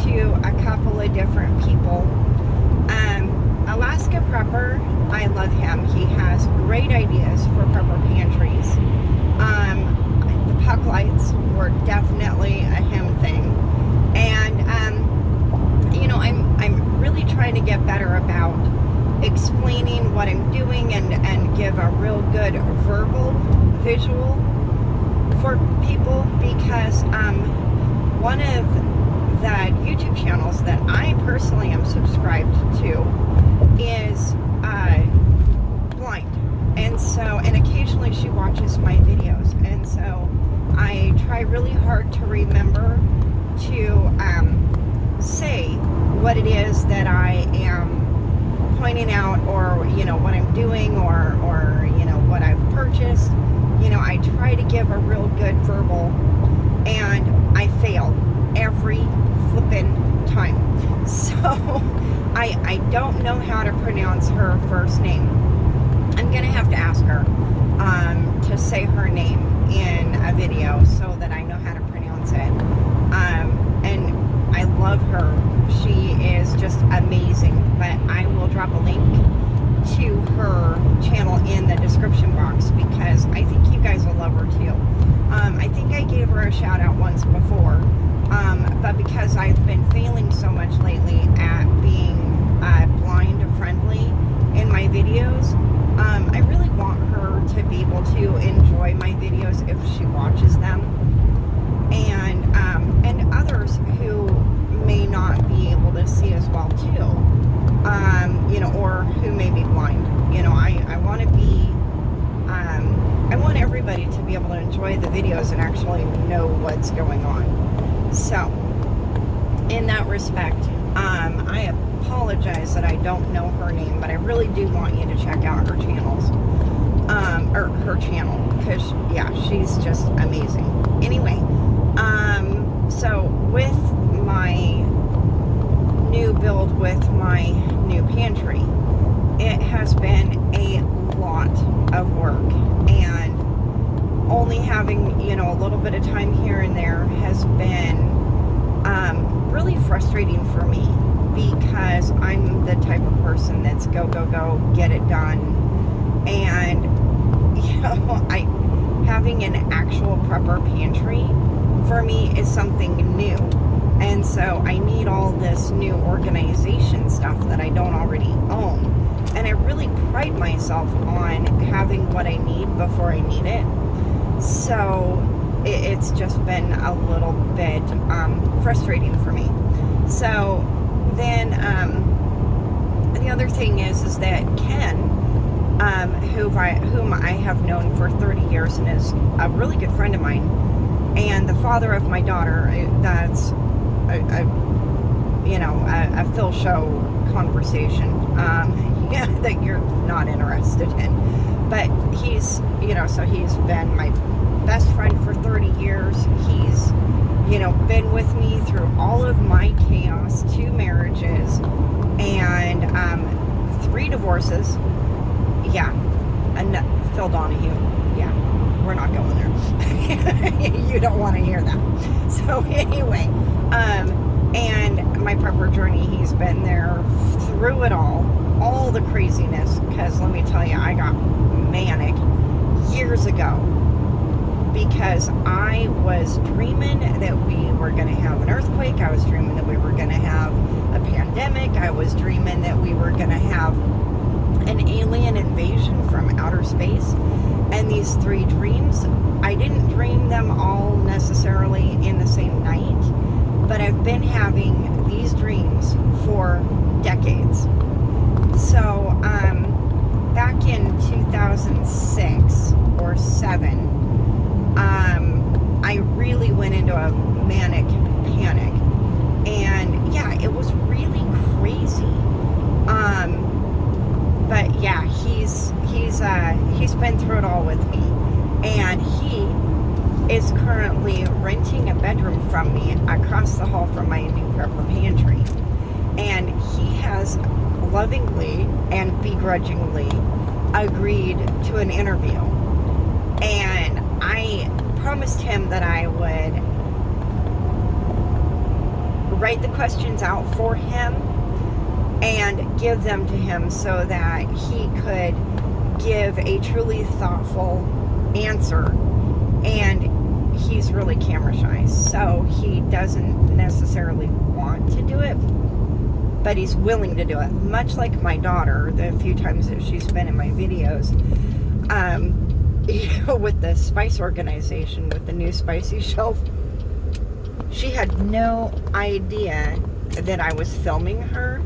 to a couple of different people. Alaska Prepper, I love him. He has great ideas for prepper pantries. The puck lights were definitely a him thing. And, I'm really trying to get better about explaining what I'm doing and give a real good verbal visual for people, because one of the YouTube channels that I personally am subscribed to is blind, and occasionally she watches my videos, and so I try really hard to remember to say what it is that I am pointing out, or what I'm doing, or what I've purchased. I try to give a real good verbal, and I fail every flippin' time. So I don't know how to pronounce her first name. I'm gonna have to ask her to say her name in a video so that I know how to pronounce it. And I love her. She is just amazing. But I will drop a link to her channel in the description box, because I think you guys will love her too. I think I gave her a shout out once before, but because I've been failing so much lately at being blind friendly in my videos, I really want her to be able to enjoy my videos if she watches them, and others who may not be able to see as well too, or who may be blind. I want to be, I want everybody to be able to enjoy the videos and actually know what's going on. So, in that respect, I apologize that I don't know her name, but I really do want you to check out her channels, or her channel, because, yeah, she's just amazing. Anyway, so with my new build with my new pantry, it has been a lot of work, and only having a little bit of time here and there has been really frustrating for me, because I'm the type of person that's go, get it done. And having an actual prepper pantry for me is something new. And so I need all this new organization stuff that I don't already own. And I really pride myself on having what I need before I need it. So it's just been a little bit frustrating for me. So then the other thing is that Ken, whom I have known for 30 years and is a really good friend of mine, and the father of my daughter, that's a Phil show conversation that you're not interested in. But he's, so he's been my best friend for 30 years. He's, been with me through all of my chaos, 2 marriages, and 3 divorces. Yeah, and Phil Donahue. Yeah, we're not going there. You don't want to hear that. So anyway, and my prepper journey, he's been there through it all the craziness, because let me tell you, I got manic years ago, because I was dreaming that we were going to have an earthquake. I was dreaming that we were going to have a pandemic. I was dreaming that we were going to have an alien invasion from outer space. And these 3 dreams, I didn't dream them all necessarily in the same night, but I've been having these dreams for decades. So, back in 2006 or 7, I really went into a manic panic, and yeah, it was really crazy. But yeah, he's been through it all with me, and he is currently renting a bedroom from me across the hall from my new prepper pantry, and he has lovingly and begrudgingly agreed to an interview. And I promised him that I would write the questions out for him and give them to him so that he could give a truly thoughtful answer. And he's really camera shy, so he doesn't necessarily want to do it, but he's willing to do it. Much like my daughter, the few times that she's been in my videos, with the spice organization, with the new spicy shelf, she had no idea that I was filming her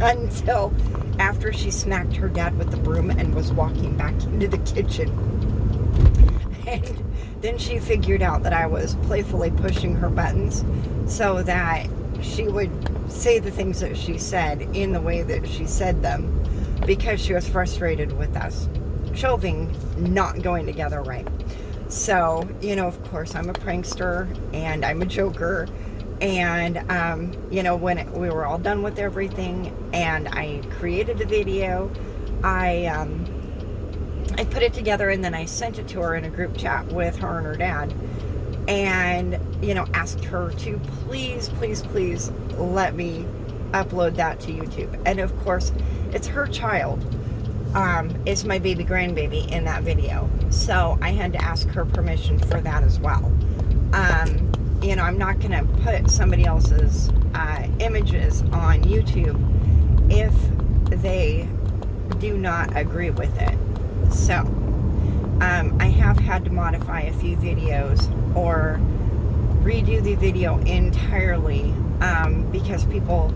until after she smacked her dad with the broom and was walking back into the kitchen. And then she figured out that I was playfully pushing her buttons so that she would say the things that she said in the way that she said them, because she was frustrated with us shelving not going together right. So, of course, I'm a prankster and I'm a joker. And, when we were all done with everything and I created a video, I put it together and then I sent it to her in a group chat with her and her dad. And, asked her to please, please, please let me upload that to YouTube. And of course, it's her child. Is my baby grandbaby in that video. So I had to ask her permission for that as well. I'm not going to put somebody else's images on YouTube if they do not agree with it. So I have had to modify a few videos or redo the video entirely because people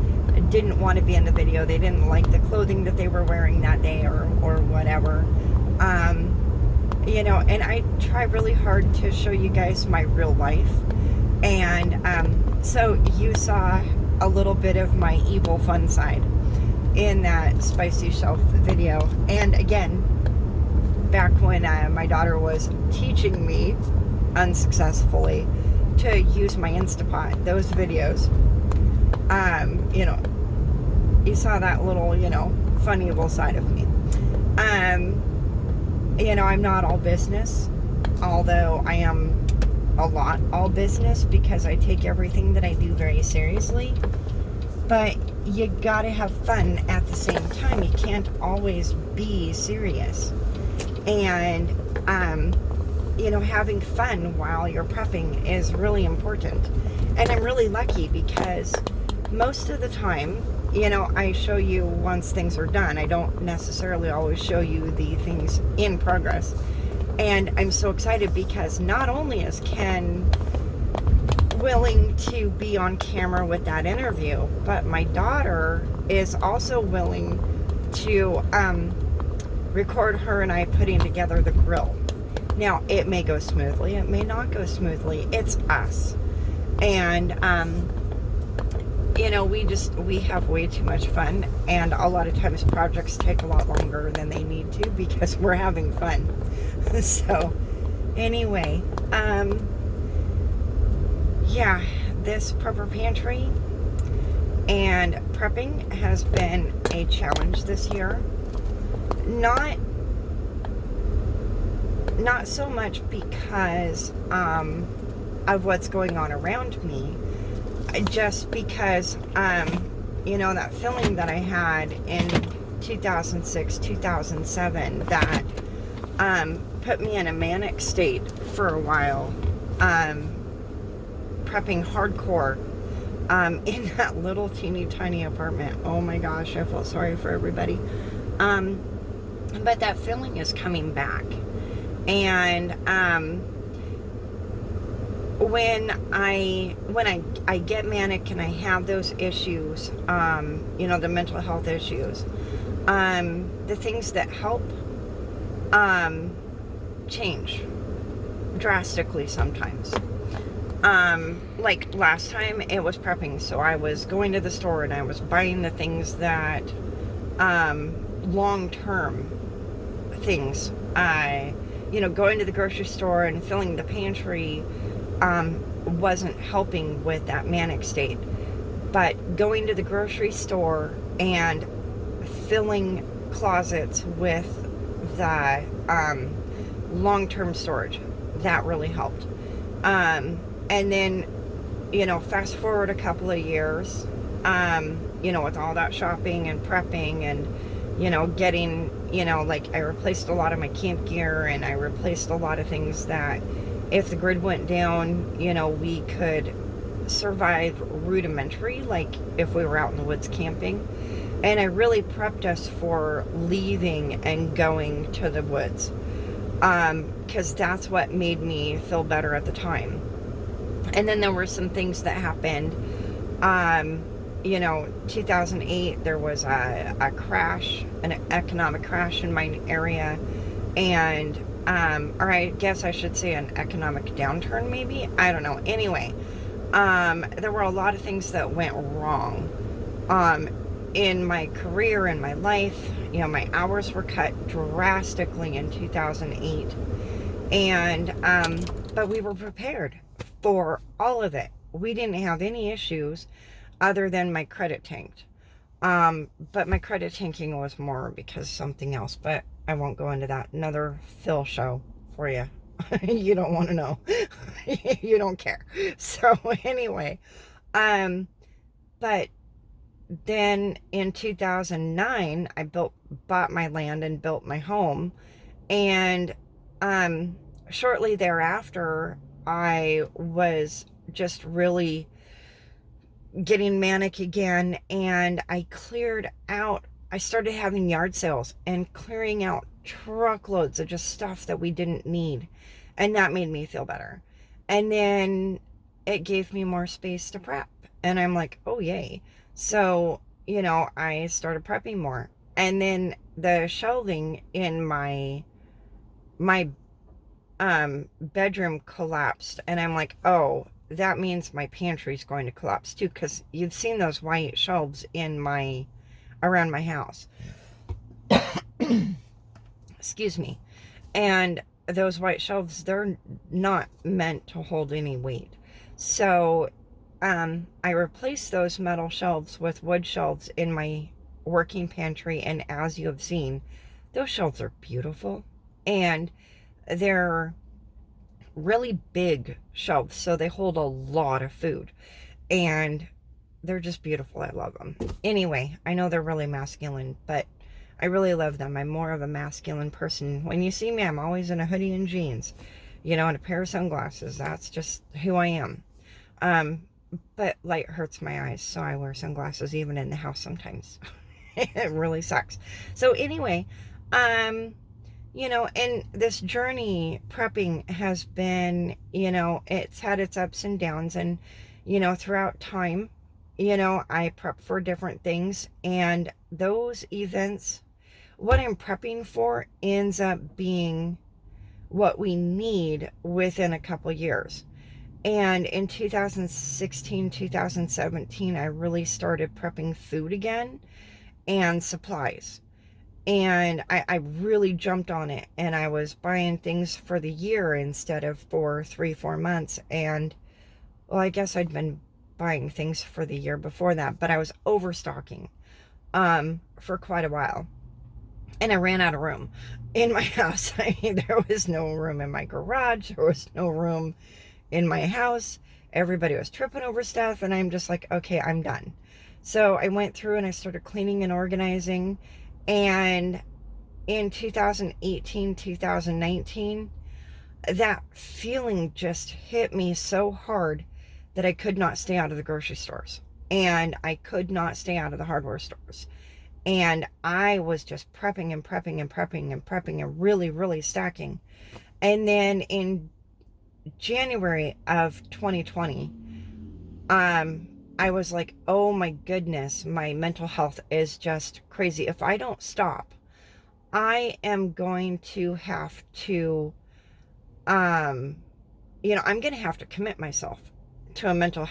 didn't want to be in the video. They didn't like the clothing that they were wearing that day or whatever. And I try really hard to show you guys my real life. And so you saw a little bit of my evil fun side in that spicy shelf video. And again, back when my daughter was teaching me unsuccessfully to use my Instapot, those videos, you saw that little, fun evil side of me. I'm not all business, although I am a lot all business because I take everything that I do very seriously. But you gotta have fun at the same time. You can't always be serious. And, having fun while you're prepping is really important. And I'm really lucky because most of the time, I show you once things are done. I don't necessarily always show you the things in progress. And I'm so excited because not only is Ken willing to be on camera with that interview, but my daughter is also willing to record her and I putting together the grill. Now, it may go smoothly, it may not go smoothly. It's us. And, we have way too much fun, and a lot of times projects take a lot longer than they need to because we're having fun. So, anyway, this prepper pantry and prepping has been a challenge this year. Not so much because of what's going on around me, just because that feeling that I had in 2006, 2007 that put me in a manic state for a while, prepping hardcore in that little teeny tiny apartment. Oh my gosh, I felt sorry for everybody. But that feeling is coming back. And when I get manic and I have those issues, the mental health issues, the things that help change drastically sometimes. Like last time it was prepping, so I was going to the store and I was buying the things that long-term things, going to the grocery store and filling the pantry wasn't helping with that manic state. But going to the grocery store and filling closets with the long-term storage, that really helped. And then fast forward a couple of years, with all that shopping and prepping and, getting, like I replaced a lot of my camp gear, and I replaced a lot of things that if the grid went down, we could survive rudimentary, like if we were out in the woods camping. And I really prepped us for leaving and going to the woods, because that's what made me feel better at the time. And then there were some things that happened. 2008, there was a crash, an economic crash in my area, and or I guess I should say an economic downturn, maybe, I don't know. Anyway, there were a lot of things that went wrong in my career, in my life. My hours were cut drastically in 2008, and but we were prepared for all of it. We didn't have any issues other than my credit tanked. But my credit tanking was more because something else, but I won't go into that. Another Phil show for you. You don't want to know. You don't care. So anyway, but then in 2009, I bought my land and built my home. And shortly thereafter, I was just really getting manic again, and I started having yard sales and clearing out truckloads of just stuff that we didn't need, and that made me feel better. And then it gave me more space to prep, and I'm like, oh yay. So I started prepping more, and then the shelving in my bedroom collapsed, and I'm like, oh, that means my pantry's going to collapse too, because you've seen those white shelves around my house. Excuse me. And those white shelves, they're not meant to hold any weight. So I replaced those metal shelves with wood shelves in my working pantry, and as you have seen, those shelves are beautiful, and they're really big shelves, so they hold a lot of food, and they're just beautiful. I love them. Anyway, I know they're really masculine, but I really love them. I'm more of a masculine person. When you see me, I'm always in a hoodie and jeans, and a pair of sunglasses. That's just who I am. But light hurts my eyes, so I wear sunglasses even in the house sometimes. It really sucks. So anyway, and this journey prepping has been, it's had its ups and downs, and, throughout time, I prep for different things, and those events, what I'm prepping for ends up being what we need within a couple years. And in 2016, 2017, I really started prepping food again and supplies. And I really jumped on it, and I was buying things for the year instead of for 3-4 months. And well, I guess I'd been buying things for the year before that, but I was overstocking for quite a while, and I ran out of room in my house. I mean, there was no room in my garage, there was no room in my house. Everybody was tripping over stuff, and I'm just like, okay, I'm done. So I went through and I started cleaning and organizing. And in 2018, 2019, that feeling just hit me so hard that I could not stay out of the grocery stores, and I could not stay out of the hardware stores. And I was just prepping and prepping and prepping and prepping and really, really stacking. And then in January of 2020, I was like, oh my goodness, my mental health is just crazy. If I don't stop, I am going to have to, I'm going to have to commit myself to a mental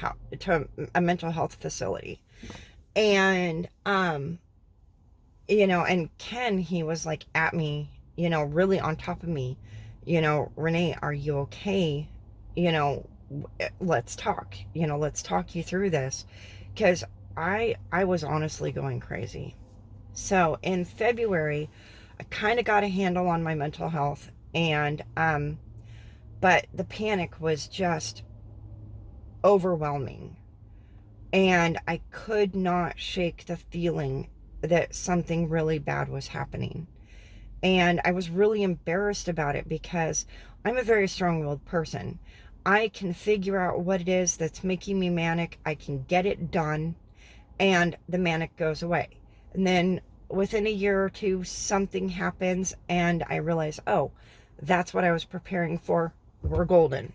health facility. And, and Ken, he was like at me, really on top of me, Renee, are you okay? Let's talk, let's talk you through this, because I was honestly going crazy. So in February, I kind of got a handle on my mental health, and but the panic was just overwhelming. And I could not shake the feeling that something really bad was happening. And I was really embarrassed about it because I'm a very strong-willed person. I can figure out what it is that's making me manic. I can get it done, and the manic goes away. And then within a year or two, something happens, and I realize, oh, that's what I was preparing for. We're golden.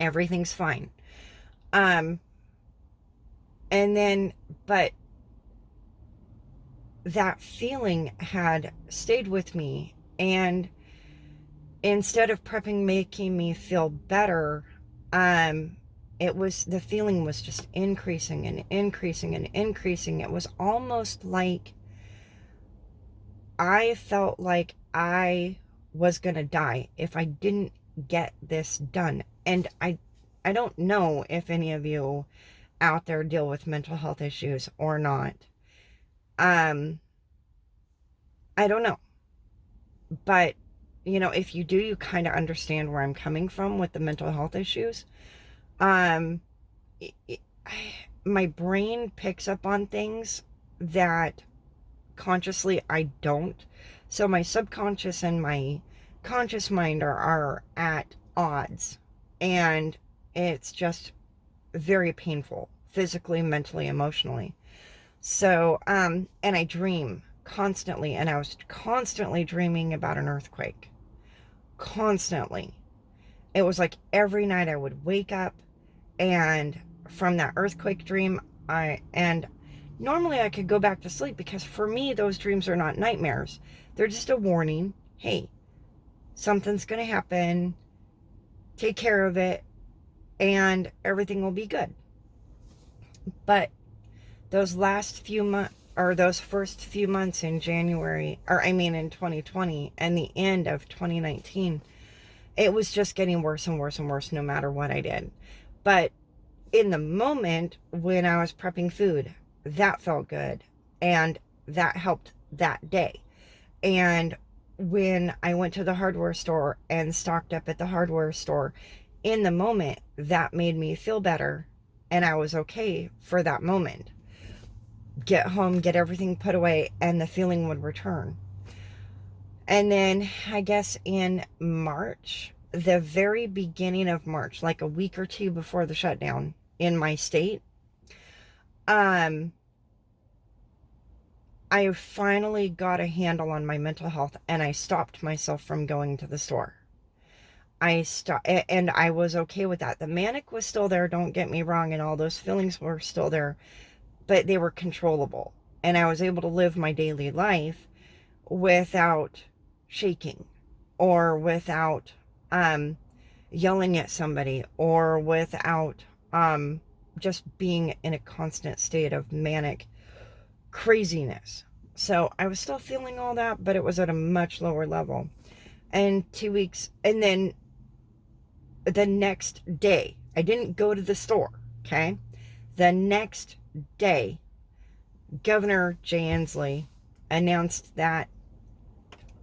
Everything's fine. And then, but that feeling had stayed with me, and instead of prepping making me feel better, the feeling was just increasing and increasing and increasing. It was almost like I felt like I was gonna die if I didn't get this done. And I don't know if any of you out there deal with mental health issues or not. I don't know. But, if you do, you kind of understand where I'm coming from with the mental health issues. Um, it, my brain picks up on things that consciously I don't. So my subconscious and my conscious mind are at odds. And it's just very painful, physically, mentally, emotionally. So, and I dream constantly, and I was constantly dreaming about an earthquake. Constantly. It was like every night I would wake up, and from that earthquake dream, and normally I could go back to sleep, because for me, those dreams are not nightmares. They're just a warning. Hey, something's going to happen. Take care of it, and everything will be good. But those last few months, or those first few months in in 2020 and the end of 2019, it was just getting worse and worse and worse no matter what I did. But in the moment when I was prepping food, that felt good, and that helped that day. And when I went to the hardware store and stocked up at the hardware store, in the moment, that made me feel better, and I was okay for that moment. Get home, get everything put away, and the feeling would return. And then I guess in March, the very beginning of March, like a week or two before the shutdown in my state, I finally got a handle on my mental health, and I stopped myself from going to the store. I stopped, and I was okay with that. The manic was still there, don't get me wrong, and all those feelings were still there, but they were controllable, and I was able to live my daily life without shaking, or without yelling at somebody, or without just being in a constant state of manic craziness. So I was still feeling all that, but it was at a much lower level. And 2 weeks, and then the next day, I didn't go to the store, okay? The next day, Governor Jay Inslee announced that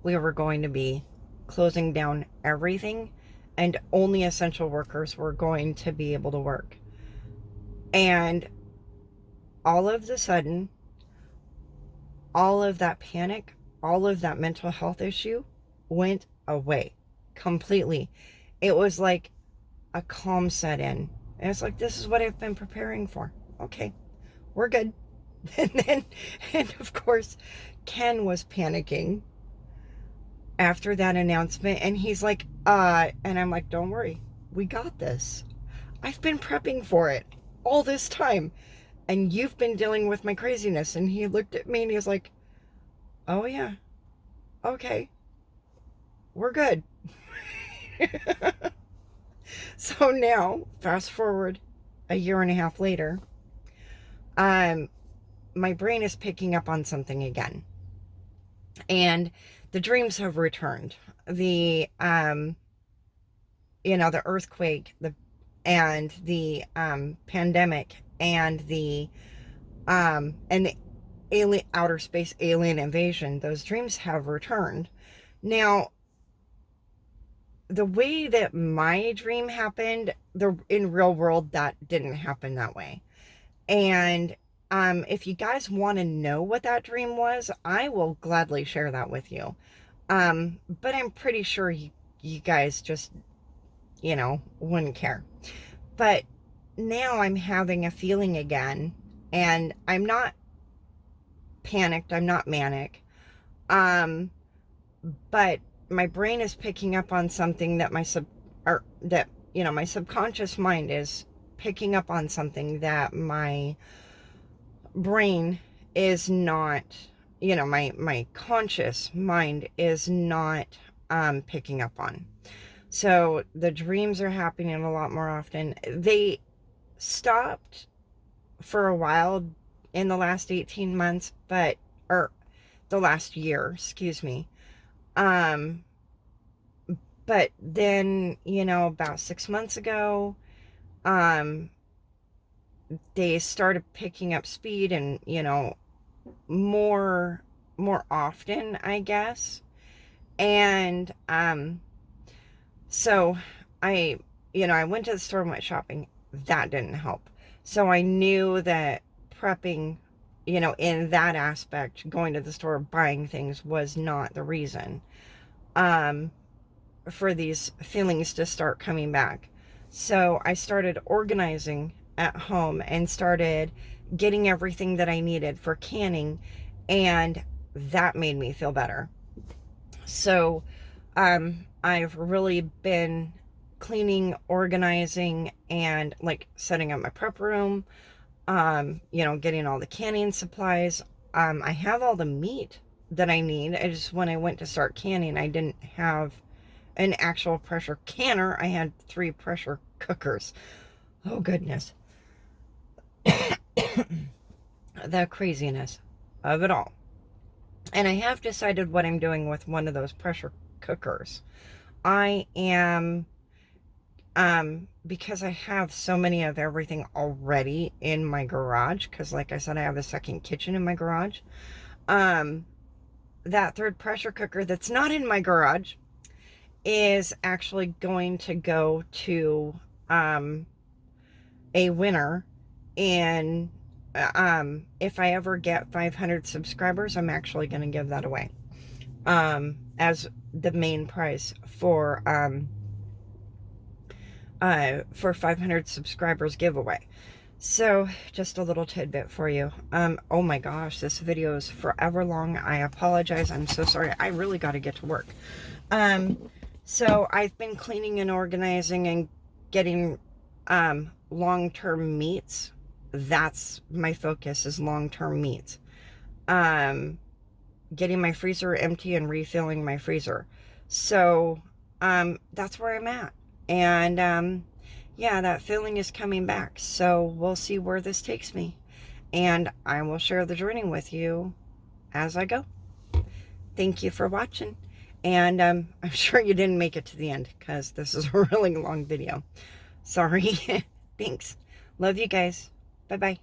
we were going to be closing down everything, and only essential workers were going to be able to work. And all of a sudden, all of that panic, all of that mental health issue went away completely. It was like a calm set in. And it's like, this is what I've been preparing for. Okay, we're good. And of course, Ken was panicking after that announcement. And he's like, and I'm like, don't worry, we got this. I've been prepping for it all this time, and you've been dealing with my craziness. And he looked at me and he was like, oh yeah, okay, we're good. So now, fast forward a year and a half later, my brain is picking up on something again. And the dreams have returned. The earthquake, and the pandemic, and the outer space alien invasion, those dreams have returned. Now, the way that my dream happened, in real world, that didn't happen that way. And if you guys want to know what that dream was, I will gladly share that with you. But I'm pretty sure you guys just, wouldn't care. But now I'm having a feeling again, and I'm not panicked, I'm not manic. But my brain is picking up on something that my subconscious mind is picking up on something that my brain is not, my conscious mind is not picking up on. So the dreams are happening a lot more often. They stopped for a while in the last 18 months, or the last year, excuse me. But then, about 6 months ago, they started picking up speed and, more often, I guess. And, so I went to the store and went shopping. That didn't help. So I knew that prepping, in that aspect, going to the store, buying things was not the reason, for these feelings to start coming back. So I started organizing at home and started getting everything that I needed for canning, and that made me feel better. So I've really been cleaning, organizing, and like setting up my prep room, getting all the canning supplies. I have all the meat that I need. I just, when I went to start canning, I didn't have an actual pressure canner. I had 3 pressure cookers. Oh goodness. The craziness of it all. And I have decided what I'm doing with one of those pressure cookers. I am, because I have so many of everything already in my garage, because like I said, I have a second kitchen in my garage. That third pressure cooker that's not in my garage is actually going to go to a winner. And if I ever get 500 subscribers, I'm actually going to give that away as the main prize for 500 subscribers giveaway. So just a little tidbit for you. Oh my gosh, this video is forever long. I apologize. I'm so sorry. I really got to get to work. So I've been cleaning and organizing and getting long-term meats. That's my focus, is long-term meats. Getting my freezer empty and refilling my freezer. So that's where I'm at. And yeah, that feeling is coming back. So we'll see where this takes me. And I will share the journey with you as I go. Thank you for watching. And I'm sure you didn't make it to the end, because this is a really long video. Sorry. Thanks. Love you guys. Bye-bye.